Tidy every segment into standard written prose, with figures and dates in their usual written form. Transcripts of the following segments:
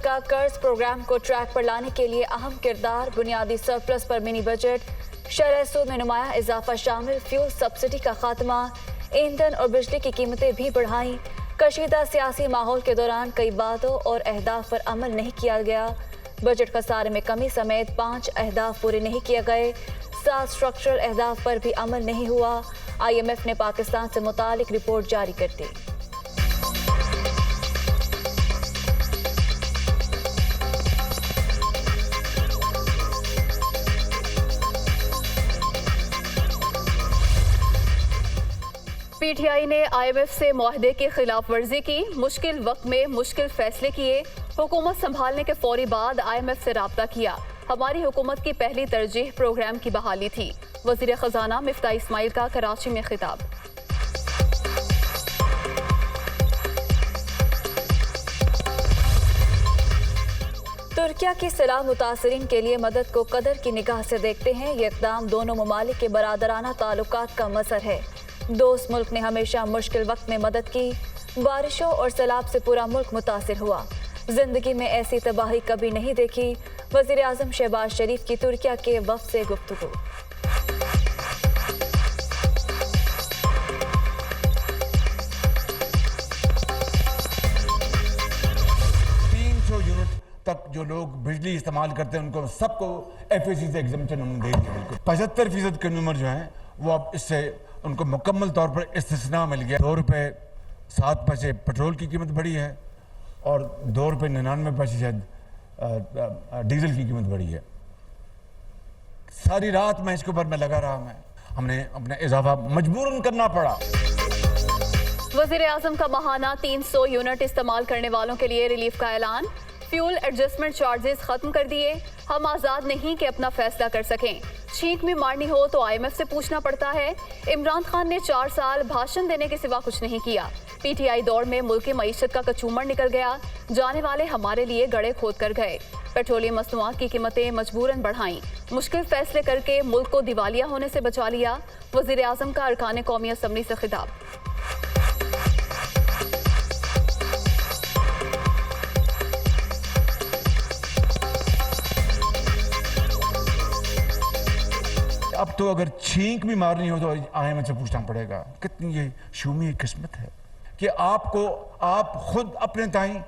का कर्ज प्रोग्राम को ट्रैक पर लाने के लिए अहम किरदार, बुनियादी सरप्लस पर मिनी बजट, शरह सूद में नुमाया इजाफा शामिल, फ्यूल सब्सिडी का खात्मा, ईंधन और बिजली की कीमतें भी बढ़ाई। कशीदा सियासी माहौल के दौरान कई बातों और अहदाफ पर अमल नहीं किया गया। बजट खसारे में कमी समेत 5 अहदाफ पूरे नहीं किए गए। 7 स्ट्रक्चरल अहदाफ पर भी अमल नहीं हुआ। IMF ने पाकिस्तान से मुतालिक रिपोर्ट जारी कर दी। PTI ने IMF से मुआहदे की खिलाफ वर्जी की, मुश्किल वक्त में मुश्किल फैसले किए। हुकूमत संभालने के फौरी बाद IMF से राब्ता किया। हमारी हुकूमत की पहली तरजीह प्रोग्राम की बहाली थी। वज़ीर ख़जाना मिफ्ताह इस्माइल का कराची में खिताब। तुर्किया की सलाह मुतासरीन के लिए मदद को कदर की निगाह से देखते हैं। ये इक़दाम दोनों ममालिक के बरादराना ताल्लुकात का मज़हर है। दोस्त मुल्क ने हमेशा मुश्किल वक्त में मदद की। बारिशों और सैलाब से पूरा मुल्क मुतासिर हुआ। जिंदगी में ऐसी तबाही कभी नहीं देखी। वज़ीर आज़म शहबाज शरीफ की तुर्किया के वफ़द से गुफ्तगू। तक जो लोग बिजली इस्तेमाल करते हैं उनको सबको FAC से एग्जम्पशन उन्होंने दे दिया। बिल्कुल 75% कंज्यूमर जो हैं वो अब इससे उनको मुकम्मल तौर पर इस्तिस्ना मिल गया। 2 रुपये 7 पैसे पेट्रोल की कीमत बढ़ी है और 2 रुपये 99 पैसे शायद डीजल की कीमत बढ़ी है। सारी रात मैं इसके ऊपर लगा रहा। हमने अपना इजाफा मजबूरन करना पड़ा। वज़ीर आज़म का माहाना 300 यूनिट इस्तेमाल करने वालों के लिए रिलीफ का ऐलान। फ्यूल एडजस्टमेंट चार्जेस खत्म कर दिए। हम आज़ाद नहीं कि अपना फैसला कर सकें। छींक भी मारनी हो तो IMF से पूछना पड़ता है। इमरान खान ने 4 साल भाषण देने के सिवा कुछ नहीं किया। PTI दौड़ में मुल्क की मईशत का कचूमर निकल गया। जाने वाले हमारे लिए गड़े खोद कर गए। पेट्रोलियम मसनूआत की कीमतें मजबूरन बढ़ाई। मुश्किल फैसले करके मुल्क को दिवालिया होने से बचा लिया। वज़ीर आज़म का अरकान कौमी असम्बली से खिताब। अब तो अगर छींक भी मारनी हो तो IMF से पूछना पड़ेगा। कितनी ये शूमी किस्मत है कि आप खुद अपने ताई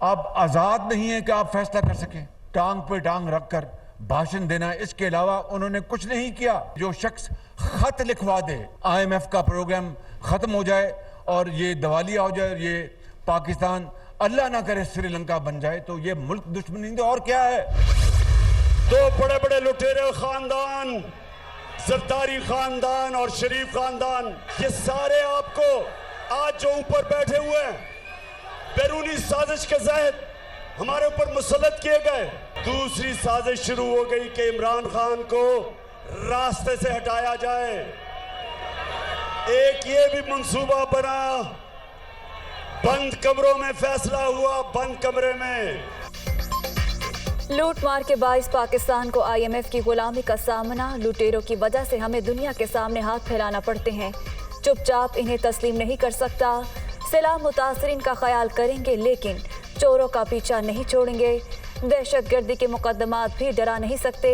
आप आज़ाद नहीं है कि आप फैसला कर सकें। टांग पे टांग रखकर भाषण देना, इसके अलावा उन्होंने कुछ नहीं किया। जो शख्स खत लिखवा दे IMF का प्रोग्राम खत्म हो जाए और ये दिवालिया हो जाए, ये पाकिस्तान अल्लाह ना करे श्रीलंका बन जाए, तो ये मुल्क दुश्मनी और क्या है। 2 बड़े बड़े लुटेरे खानदान, जरदारी खानदान और शरीफ खानदान, ये सारे आपको आज जो ऊपर बैठे हुए हैं बैरूनी साजिश के तहत हमारे ऊपर मुसल्लत किए गए। दूसरी साजिश शुरू हो गई कि इमरान खान को रास्ते से हटाया जाए। एक ये भी मंसूबा बना, बंद कमरों में फैसला हुआ। बंद कमरे में लूट मार के बाइस पाकिस्तान को IMF की गुलामी का सामना। लुटेरों की वजह से हमें दुनिया के सामने हाथ फैलाना पड़ते हैं। चुपचाप इन्हें तस्लीम नहीं कर सकता। सलाह मुतासरीन का ख्याल करेंगे लेकिन चोरों का पीछा नहीं छोड़ेंगे। दहशतगर्दी के मुकदमात भी डरा नहीं सकते।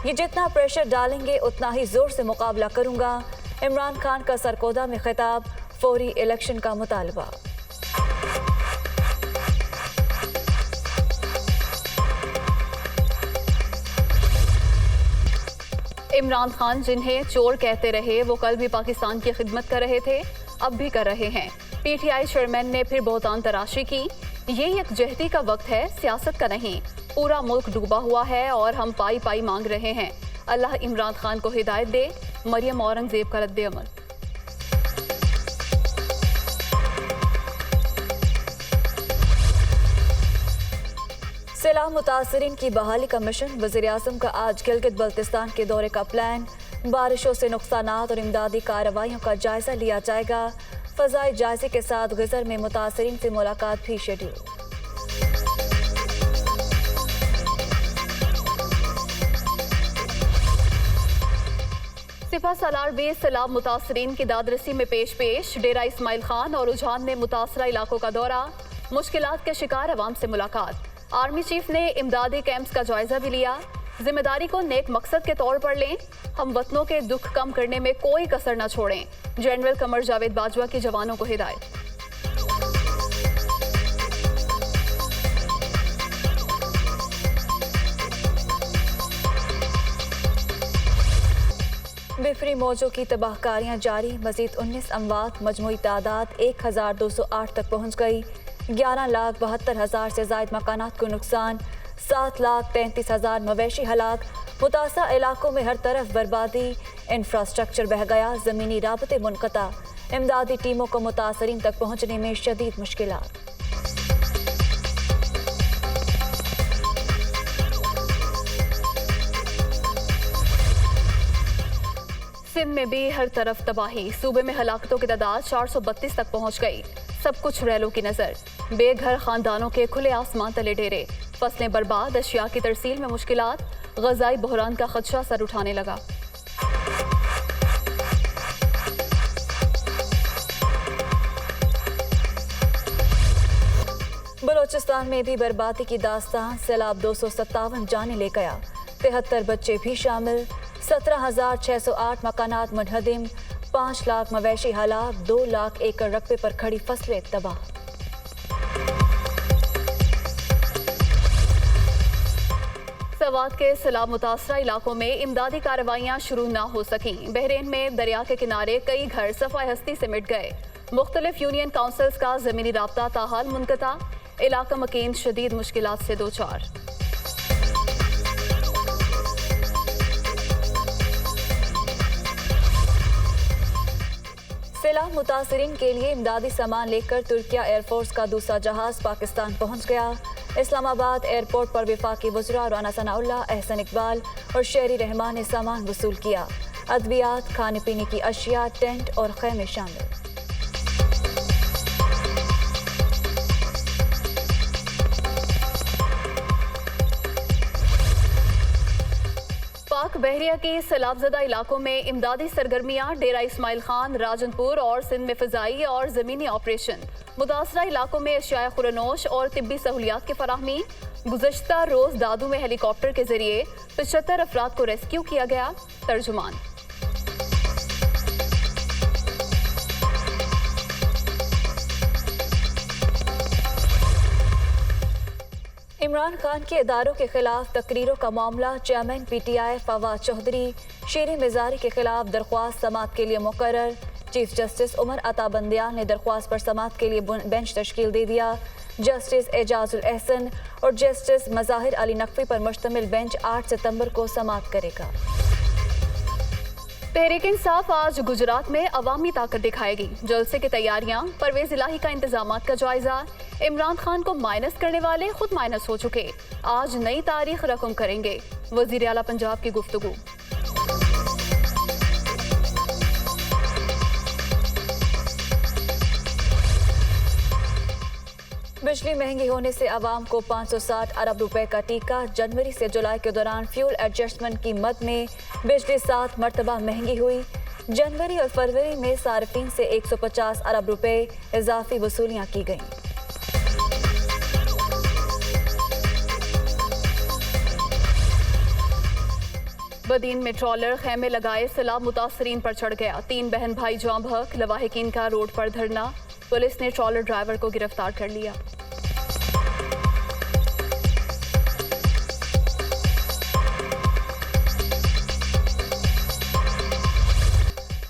ये जितना प्रेशर डालेंगे उतना ही जोर से मुकाबला करूंगा। इमरान खान का सरकोदा में खिताब, फौरी इलेक्शन का मुतालबा। इमरान खान जिन्हें चोर कहते रहे वो कल भी पाकिस्तान की खिदमत कर रहे थे, अब भी कर रहे हैं। PTI चेयरमैन ने फिर बहुतान तराशी की। ये यकजहती का वक्त है, सियासत का नहीं। पूरा मुल्क डूबा हुआ है और हम पाई पाई मांग रहे हैं। अल्लाह इमरान खान को हिदायत दे। मरियम औरंगजेब का रद्द अमल। सैलाब मुतासरीन की बहाली का मिशन। वज़ीर आज़म का आज गिलगित बल्तिस्तान के दौरे का प्लान। बारिशों से नुकसानात और इमदादी कार्रवाइयों का जायजा लिया जाएगा। फ़ज़ाई जायजे के साथ ग़ज़र में मुतासरीन से मुलाकात भी शेड्यूल। सिपा सालार बेस सैलाब मुतासरीन की दादरसी में पेश डेरा इस्माइल खान और रुझान ने मुतासरा इलाकों का दौरा। मुश्किलात के शिकार अवाम से मुलाकात। आर्मी चीफ ने इमदादी कैंप्स का जायजा भी लिया। जिम्मेदारी को नेक मकसद के तौर पर लें, हम वतनों के दुख कम करने में कोई कसर न छोड़ें। जनरल कमर जावेद बाजवा की जवानों को हिदायत। बिफरी मौजों की तबाहकारियां जारी। मजीद 19 अमवात, मजमूई तादाद 1208 तक पहुँच गई। 11,72,000 से ज़ायद मकानात को नुकसान, 7,33,000 मवेशी हलाक। मुतासा इलाकों में हर तरफ बर्बादी, इंफ्रास्ट्रक्चर बह गया, ज़मीनी राबते मुनक़ता। इमदादी टीमों को मुतासरीन तक पहुँचने में शदीद मुश्किलात। सिंध में भी हर तरफ तबाही। सूबे में हलाकतों की तादाद 432 तक पहुंच गई। सब कुछ रैलों की नजर। बेघर खानदानों के खुले आसमान तले डेरे, फसलें बर्बाद, अशिया की तरसील में मुश्किलात। ग़ज़ाई बहरान का खदशा सर उठाने लगा। बलोचिस्तान में भी बर्बादी की दास्तान। सैलाब 257 जाने ले गया, 73 बच्चे भी शामिल। 17,608 मकानात मुनहदिम, 5 लाख मवेशी हलाक, 2 लाख एकड़ रकबे पर खड़ी फसलें तबाह। सवात के सैलाब मुतासरा इलाकों में इमदादी कार्रवाइयाँ शुरू न हो सकीं। बहरीन में दरिया के किनारे कई घर सफाई हस्ती से मिट गए। मुख्तलिफ यूनियन काउंसिल्स का ज़मीनी राब्ता ताहाल मुनक़ता। इलाका मकीन शदीद मुश्किलात से दो चार। सैलाब मुतासरीन के लिए इमदादी सामान लेकर तुर्किया एयरफोर्स का दूसरा जहाज पाकिस्तान पहुंच गया। इस्लामाबाद एयरपोर्ट पर वफाकी वज़रा राना सनाउल्लाह, एहसन इकबाल और शेरी रहमान ने सामान वसूल किया। अद्वियात, खाने पीने की अशिया, टेंट और खैमे शामिल। पाक बहरिया के सैलाबज़दा इलाकों में इमदादी सरगर्मियाँ। डेरा इस्माइल खान, राजनपुर और सिंध में फ़िज़ाई और ज़मीनी ऑपरेशन। मुतासरा इलाकों में अशिया खुरनोश और तिब्बी सहूलियात की फराहमी। गुज़श्ता रोज़ दादू में हेलीकॉप्टर के जरिए 75 अफराद को रेस्क्यू किया गया। तर्जुमान। इमरान खान के इदारों के खिलाफ तकरीरों का मामला। चेयरमैन PTI फवाद चौधरी शेरी मिजारी के खिलाफ दरख्वास्त समात के लिए मुकर्रर। चीफ जस्टिस उमर अता बंदियाल ने दरख्वास्त पर समात के लिए बेंच तश्कील दे दिया। जस्टिस एजाजुल एहसन और जस्टिस मज़ाहिर अली नकवी पर मुश्तमिल बेंच 8 सितंबर को समात करेगा। तहरीक इंसाफ आज गुजरात में अवामी ताकत दिखाएगी। जलसे की तैयारियां, परवेज इलाही का इंतजामात का जायजा। इमरान खान को माइनस करने वाले खुद माइनस हो चुके, आज नई तारीख रकम करेंगे। वजीर आला पंजाब की गुफ्तगू। बिजली महंगी होने से आवाम को 560 अरब रुपए का टीका। जनवरी से जुलाई के दौरान फ्यूल एडजस्टमेंट की मद में बिजली 7 मरतबा महंगी हुई। जनवरी और फरवरी में सार्फिन से 150 अरब रुपए इजाफी वसूलियां की गईं। बदीन में ट्रॉलर खैमे लगाए सैलाब मुतासरीन पर चढ़ गया। 3 बहन भाई जाँ बहक, लवाहिकीन का रोड पर धरना। पुलिस ने ट्रॉलर ड्राइवर को गिरफ्तार कर लिया।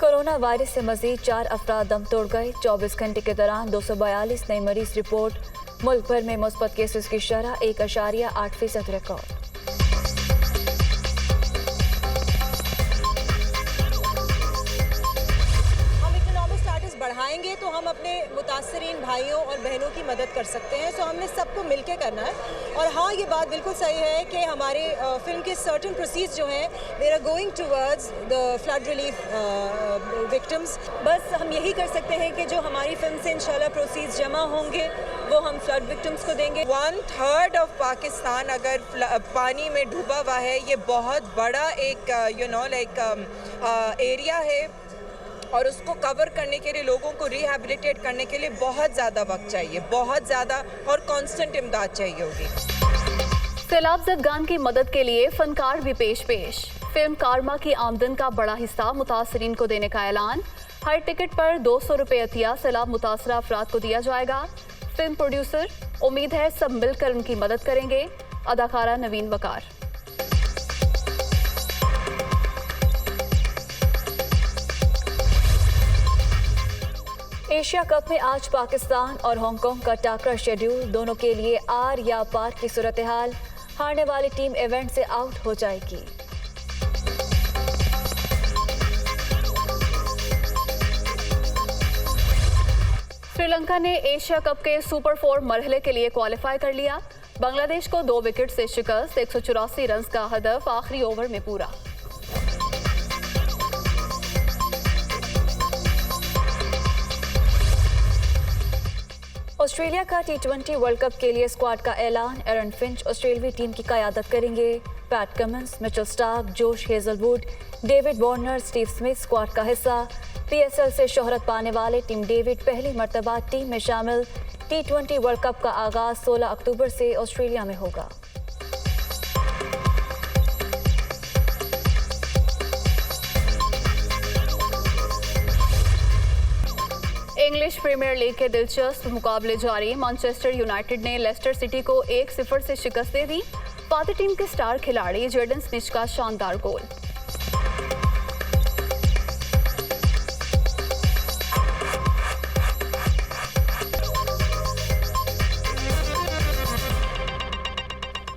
कोरोना वायरस से मजीद 4 अफराद दम तोड़ गए। 24 घंटे के दौरान 242 नए मरीज रिपोर्ट। मुल्क भर में मुस्बत केसेस की शरह 1.8% रिकॉर्ड। बढ़ाएंगे तो हम अपने मुतासरीन भाइयों और बहनों की मदद कर सकते हैं। सो हमने सबको मिलकर करना है। और हाँ, ये बात बिल्कुल सही है कि हमारे फिल्म के सर्टन प्रोसीड्स जो हैं they are going towards the flood relief victims. बस हम यही कर सकते हैं कि जो हमारी फिल्म से इंशाल्लाह प्रोसीड्स जमा होंगे वो हम फ्लड विक्टिम्स को देंगे। 1/3 ऑफ पाकिस्तान अगर पानी में डूबा हुआ है, ये बहुत बड़ा एक एरिया है और उसको कवर करने के लिए, लोगों को रिहैबिलिटेट करने के लिए बहुत ज़्यादा वक्त चाहिए, बहुत ज़्यादा और कांस्टेंट इमदाद चाहिए होगी। सैलाब ज़दगान की मदद के लिए फनकार भी पेश फिल्म कारमा की आमदन का बड़ा हिस्सा मुतासरीन को देने का ऐलान। हर टिकट पर 200 रुपये अतिया सैलाब मुतासरा अफराद को दिया जाएगा। फिल्म प्रोड्यूसर उम्मीद है सब मिलकर उनकी मदद करेंगे। अदाकारा नवीन वकार। एशिया कप में आज पाकिस्तान और हांगकांग का टाकरा शेड्यूल, दोनों के लिए आर या पार की सूरत हाल। हारने वाली टीम इवेंट से आउट हो जाएगी। श्रीलंका ने एशिया कप के सुपर 4 मरहले के लिए क्वालिफाई कर लिया। बांग्लादेश को 2 विकेट से शिकस्त। 184 रन का हदफ आखिरी ओवर में पूरा। ऑस्ट्रेलिया का T20 वर्ल्ड कप के लिए स्क्वाड का ऐलान। एरन फिंच ऑस्ट्रेलवी टीम की क़यादत करेंगे। PAT Cummins, Mitchell Starc, Josh Hazlewood, David Warner, Steve Smith squad का हिस्सा। PSL से शोहरत पाने वाले टीम डेविड पहली मर्तबा टीम में शामिल। T20 वर्ल्ड कप का आगाज 16 अक्टूबर से ऑस्ट्रेलिया में होगा। इंग्लिश प्रीमियर लीग के दिलचस्प मुकाबले जारी। मैनचेस्टर यूनाइटेड ने लेस्टर सिटी को 1-0 से शिकस्त दे दी। पाती टीम के स्टार खिलाड़ी जेडन स्मिथ का शानदार गोल।